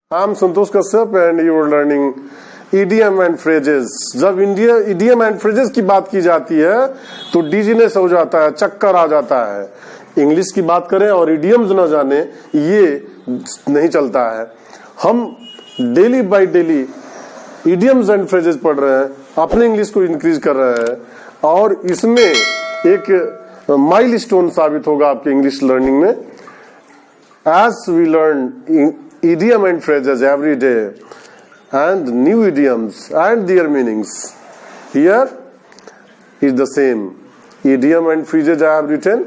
I'm Santosh Kashyap and you are learning idiom and phrases। जब idiom and phrases की बात की जाती है तो डिजीनेस हो जाता है, चक्कर आ जाता है। इंग्लिश की बात करें और idioms ना जाने ये नहीं चलता है। हम daily by daily idioms and phrases पढ़ रहे हैं, अपने इंग्लिश को इंक्रीज कर रहे हैं और इसमें एक माइलस्टोन साबित होगा आपके इंग्लिश लर्निंग में। As we learn idiom and phrases every day and new idioms and their meanings, here is the same idiom and phrases I have written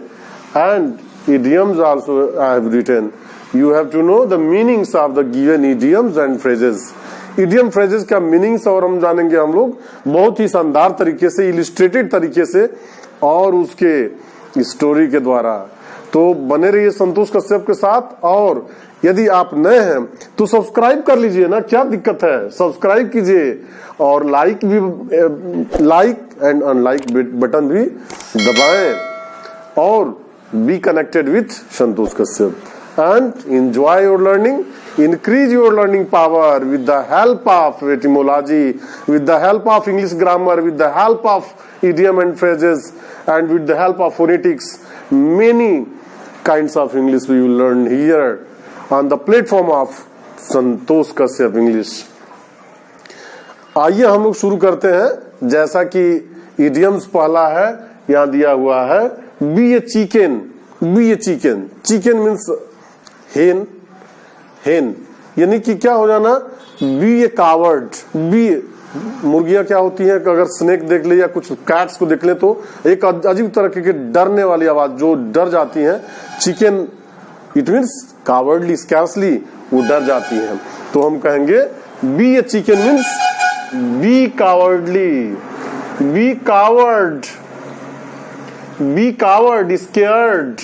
and idioms also I have written. You have to know the meanings of the given idioms and phrases. idiom phrases का meanings और हम जानेंगे हम लोग बहुत ही शानदार तरीके से, इलिस्ट्रेटेड तरीके से और उसके स्टोरी के द्वारा। तो बने रहिए संतोष कश्यप के साथ और यदि आप नए हैं तो सब्सक्राइब कर लीजिए ना, क्या दिक्कत है, सब्सक्राइब कीजिए और लाइक एंड अनलाइक बटन भी दबाएं और be connected with Santosh Kashyap and enjoy your learning, increase your learning power with the help of etymology, with the help of English grammar, with the help of idiom and phrases and with the help of phonetics. Many kinds of English we will learn here on the platform of Santosh Kashyap English. आइए हम लोग शुरू करते हैं। जैसा कि idioms पहला है, यहाँ दिया हुआ है B a chicken. B a chicken, chicken means हेन, हेन यानी कि क्या हो जाना, बी ए कावर्ड। बी मुर्गियां क्या होती हैं, अगर स्नेक देख ले या कुछ कैट्स को देख ले तो एक अजीब तरह के डरने वाली आवाज, जो डर जाती हैं। Chicken it means cowardly, scarcely, वो डर जाती हैं। तो हम कहेंगे be a chicken means be cowardly, be coward, be coward, scared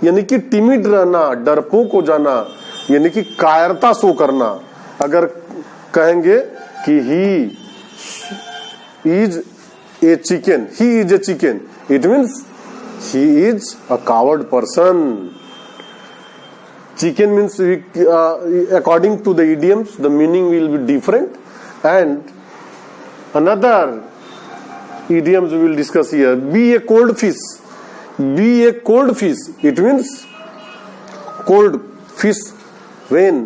यानी कि टिमिड रहना, डरपोक हो जाना, यानी कि कायरता शो करना। अगर कहेंगे कि he is a chicken, he is a chicken, it means he is a coward person. Chicken means according to the idioms the meaning will be different and another idioms we will discuss here. Be a cold fish, be a cold fish, it means cold fish when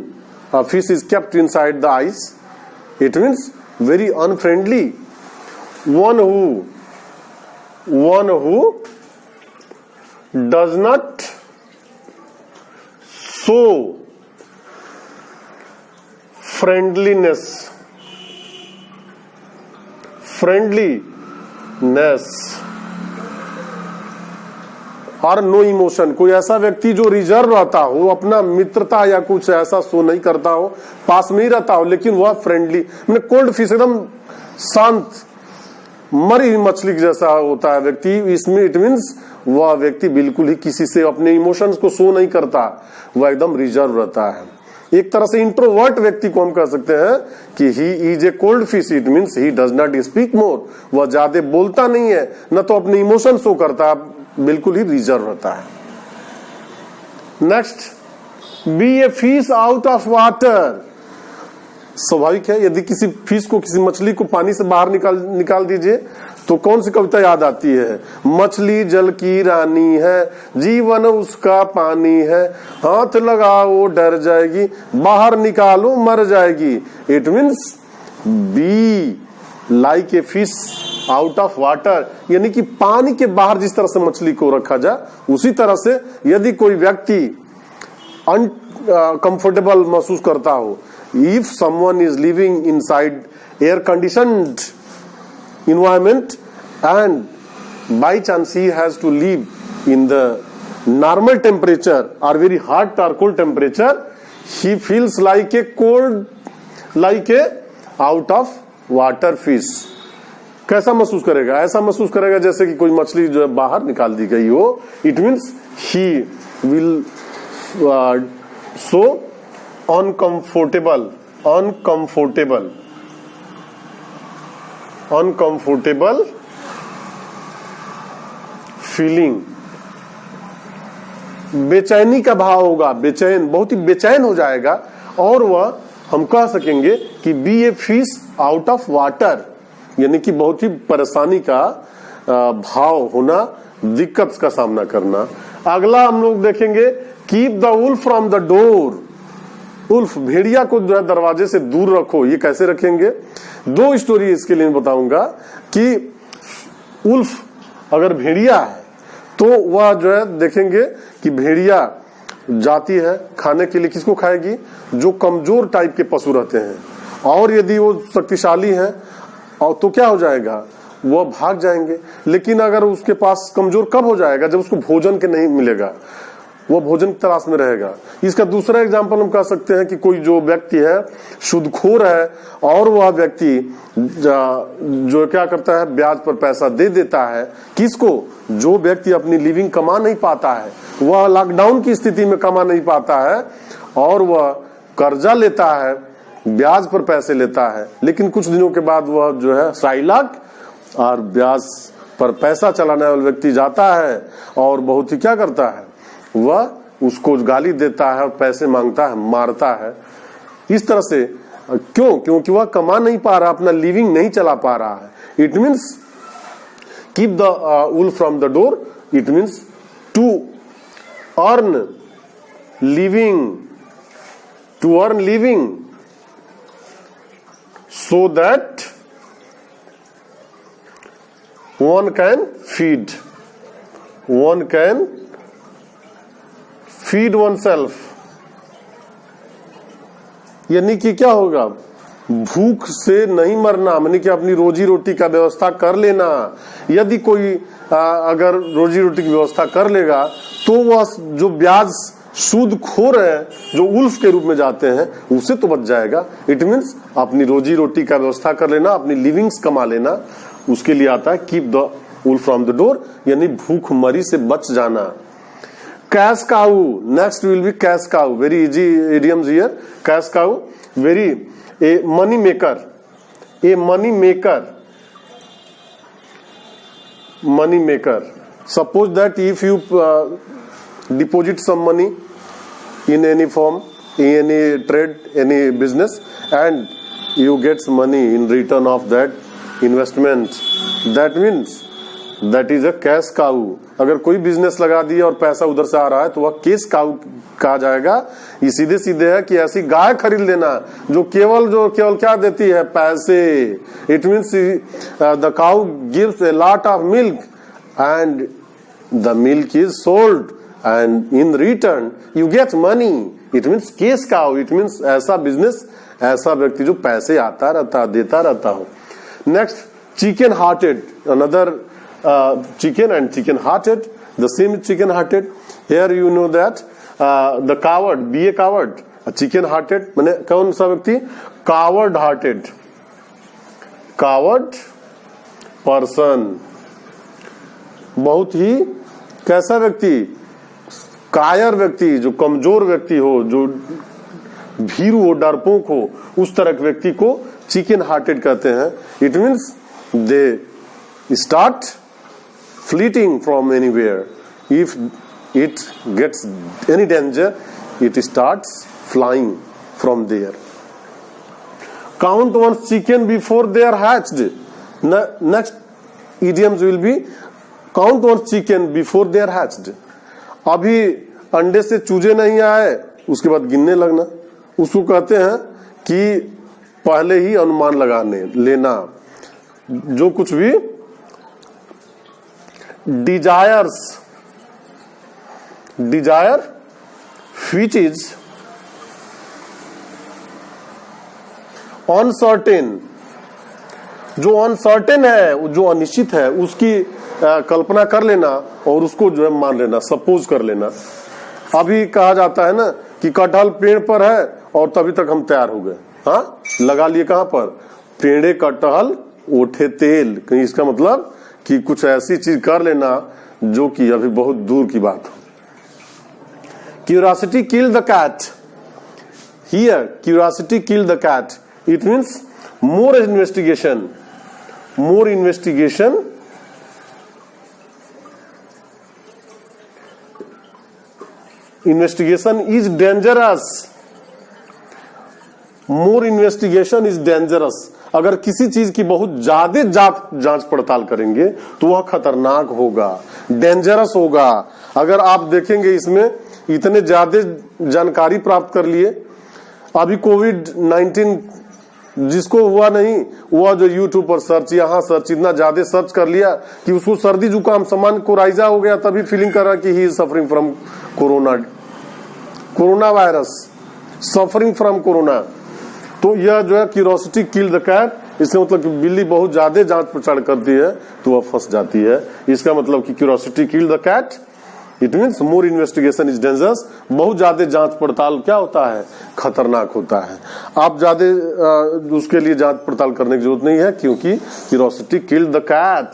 a fish is kept inside the ice, it means very unfriendly, one who does not show friendliness और no emotion. कोई ऐसा व्यक्ति जो reserve रहता हो, अपना मित्रता या कुछ ऐसा शो नहीं करता हो, पास में ही रहता हो लेकिन वह फ्रेंडली, मैंने कोल्ड फिश एकदम शांत मरी मछली जैसा होता है व्यक्ति। इसमें इट मीन्स वह व्यक्ति बिल्कुल ही किसी से अपने इमोशंस को शो नहीं करता, वह एकदम रिजर्व रहता है। एक तरह से इंट्रोवर्ट व्यक्ति को हम कह सकते हैं कि he is a cold fish, it means he does not speak more, वह ज्यादा बोलता नहीं है, न तो अपने इमोशन शो करता, बिल्कुल ही रिजर्व रहता है। Next, be a fish out of water. स्वाभाविक है, यदि किसी फिश को, किसी मछली को पानी से बाहर निकाल दीजिए तो कौन सी कविता याद आती है, मछली जल की रानी है, जीवन उसका पानी है, हाथ लगाओ डर जाएगी, बाहर निकालो मर जाएगी। It means be like a fish out of water, यानी कि पानी के बाहर जिस तरह से मछली को रखा जाए, उसी तरह से यदि कोई व्यक्ति अनकंफर्टेबल महसूस करता हो, if someone is living inside air conditioned environment and by chance he has to live in the normal temperature or very hot or cold temperature, he feels like a cold, like a out of water fish। कैसा महसूस करेगा, ऐसा महसूस करेगा जैसे कि कोई मछली जो है बाहर निकाल दी गई हो। It means he will so uncomfortable feeling बेचैनी का भाव होगा, बेचैन, बहुत ही बेचैन हो जाएगा, और वह हम कह सकेंगे कि be a fish out of water, यानी कि बहुत ही परेशानी का भाव होना, दिक्कत का सामना करना। अगला हम लोग देखेंगे keep the wolf from the door. Wolf, भेड़िया को जो है दरवाजे से दूर रखो। ये कैसे रखेंगे? दो स्टोरी इसके लिए बताऊंगा कि उल्फ अगर भेड़िया है तो वह जो है देखेंगे कि भेड़िया जाती है खाने के लिए, किसको खाएगी? जो कमजोर टाइप के पशु रहते हैं, और यदि वो शक्तिशाली हैं और तो क्या हो जाएगा? वह भाग जाएंगे। लेकिन अगर उसके पास कमजोर कब हो जाएगा? जब उसको भोजन के नहीं मिलेगा, वो भोजन की तलाश में रहेगा। इसका दूसरा एग्जांपल हम कह सकते हैं कि कोई जो व्यक्ति है सूदखोर है, और वह व्यक्ति जो क्या करता है, ब्याज पर पैसा दे देता है। किसको? जो व्यक्ति अपनी लिविंग कमा नहीं पाता है, वह लॉकडाउन की स्थिति में कमा नहीं पाता है, और वह कर्जा लेता है, ब्याज पर पैसे लेता है, लेकिन कुछ दिनों के बाद वह जो है साइलाक और ब्याज पर पैसा चलाने वाला व्यक्ति जाता है और बहुत ही क्या करता है, वह उसको गाली देता है और पैसे मांगता है, मारता है। इस तरह से क्यों? क्योंकि वह कमा नहीं पा रहा, अपना लिविंग नहीं चला पा रहा है। It means keep the wolf from the door, it means to earn living, to earn living so that one can feed oneself। यानी कि क्या होगा? भूख से नहीं मरना, यानी कि अपनी रोजी रोटी का व्यवस्था कर लेना। यदि कोई अगर रोजी रोटी की व्यवस्था कर लेगा तो वह जो ब्याज सूदखोर है, जो उल्फ के रूप में जाते हैं, उससे तो बच जाएगा। इट मीन्स अपनी रोजी रोटी का व्यवस्था कर लेना, अपनी लिविंग्स कमा लेना, उसके लिए आता है keep the wolf from the door, यानी भूखमरी से बच जाना। Cash cow, next will be cash cow. Very easy idioms here. Cash cow, very a money maker, a money maker, money maker. Suppose that if you deposit some money in any form, in any trade, any business, and you get money in return of that investment, that means that is a cash cow. अगर कोई business लगा दिया और पैसा उधर से आ रहा है तो वह कैश काऊ कहा जाएगा। ये सीधे सीधे है कि ऐसी गाय खरीद लेना जो केवल क्या देती है? पैसे। It means the cow gives a lot of milk and the milk is sold and in return you get money. It means cash cow. It means ऐसा बिजनेस, ऐसा व्यक्ति जो पैसे आता रहता, देता रहता हो। Next, chicken hearted, another chicken and chicken hearted, the same chicken hearted. Here you know that the coward, be a coward, a chicken hearted माने कौन सा व्यक्ति? coward hearted, coward person, बहुत ही कैसा व्यक्ति? कायर व्यक्ति, जो कमजोर व्यक्ति हो, जो भीरू हो, डरपोक हो, उस तरह के व्यक्ति को चिकन हार्टेड कहते हैं। It means they start fleeting from anywhere, if it gets any danger it starts flying from there. Count one chicken before they are hatched. Next idioms will be count one chicken before they are hatched. अभी अंडे से चूजे नहीं आए उसके बाद गिनने लगना, उसको कहते हैं कि पहले ही अनुमान लगाने लेना। जो कुछ भी डिजायर which is अनसर्टेन, जो अनसर्टेन है, जो अनिश्चित है, उसकी कल्पना कर लेना और उसको जो है मान लेना, सपोज कर लेना। अभी कहा जाता है ना कि कटहल पेड़ पर है और तभी तक हम तैयार हो गए। हाँ, लगा लिए कहां पर? पेड़े कटहल ओठे तेल। कहीं इसका मतलब कि कुछ ऐसी चीज कर लेना जो कि अभी बहुत दूर की बात हो। Curiosity kill the cat. Here curiosity kill the cat. It means more investigation, more investigation is dangerous, more investigation is dangerous. अगर किसी चीज की बहुत ज्यादा जांच पड़ताल करेंगे तो वह खतरनाक होगा, डेंजरस होगा। अगर आप देखेंगे इसमें इतने ज्यादा जानकारी प्राप्त कर लिए, अभी कोविड-19 जिसको हुआ नहीं, वह जो यूट्यूब पर सर्च, यहाँ सर्च, इतना ज्यादा सर्च कर लिया कि उसको सर्दी जुकाम सामान्य कोराइजा हो गया, तभी फीलिंग कर रहा कि he is suffering from corona virus, suffering from corona. तो यह जो है क्यूरोसिटी किल द कैट, इसका मतलब कि बिल्ली बहुत ज्यादा जांच पड़ताल करती है तो वह फंस जाती है। इसका मतलब कि curiosity kill the cat, it means more investigation is dangerous. बहुत ज्यादा जांच पड़ताल क्या होता है, खतरनाक होता है। आप ज्यादा उसके लिए जांच पड़ताल करने की जरूरत नहीं है, क्योंकि curiosity kill the cat.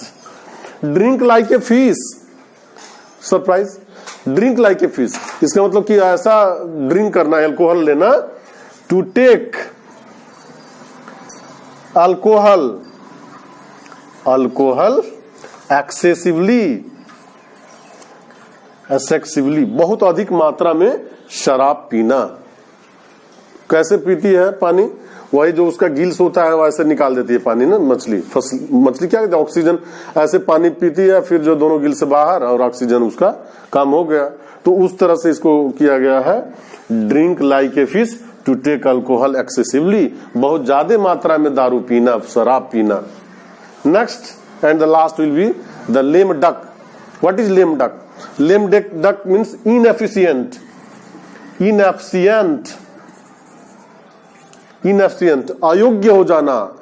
Drink like a fish, surprise, drink like a fish, इसका मतलब कि ऐसा ड्रिंक करना, अल्कोहल लेना, टू टेक अल्कोहल एक्सेसिवली, बहुत अधिक मात्रा में शराब पीना। कैसे पीती है पानी, वही जो उसका गिल्स होता है वैसे निकाल देती है पानी ना मछली। मछली क्या कहते हैं, ऑक्सीजन, ऐसे पानी पीती है, फिर जो दोनों गिल से बाहर और ऑक्सीजन उसका काम हो गया। तो उस तरह से इसको किया गया है, drink like a fish, to take alcohol excessively, बहुत ज्यादा मात्रा में दारू पीना, शराब पीना। Next and the last will be the lame duck. What is lame duck? Lame duck means inefficient, अयोग्य हो जाना,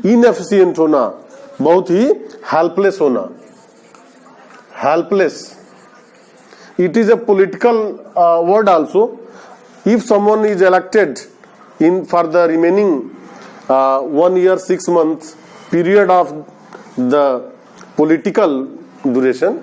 इनएफिशिएंट होना, बहुत ही हेल्पलेस होना, helpless. It is a political word also. If someone is elected for the remaining 1 year 6 months period of the political duration,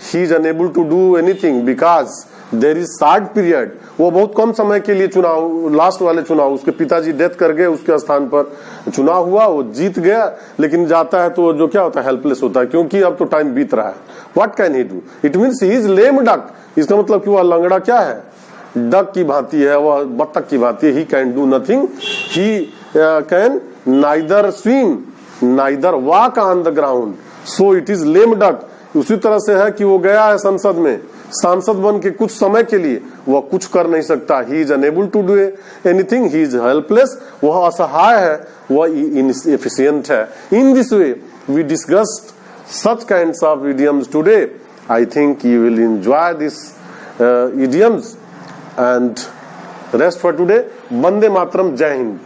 he is unable to do anything because there is short period. वो बहुत कम समय के लिए चुनाव, last वाले चुनाव, उसके पिताजी डेथ कर गए, उसके स्थान पर चुनाव हुआ, वो जीत गया, लेकिन जाता है तो जो क्या होता है, हेल्पलेस होता है, क्योंकि अब तो टाइम बीत रहा है। What can he do? It means he is lame duck. इसका मतलब कि वह लंगड़ा क्या है, डक की भांति है, वह बत्तख की भांति है। He can do nothing, he can neither swim neither walk on the ground, so it is lame duck. उसी तरह से है कि वो गया है संसद में, सांसद बन के कुछ समय के लिए वह कुछ कर नहीं सकता। He is unable to do anything, he is helpless, वह असहाय है, वह इनएफिशिएंट है। In this way we discussed such kinds of idioms today. I think you will enjoy this idioms and rest for today. Vande Mataram, Jai Hind.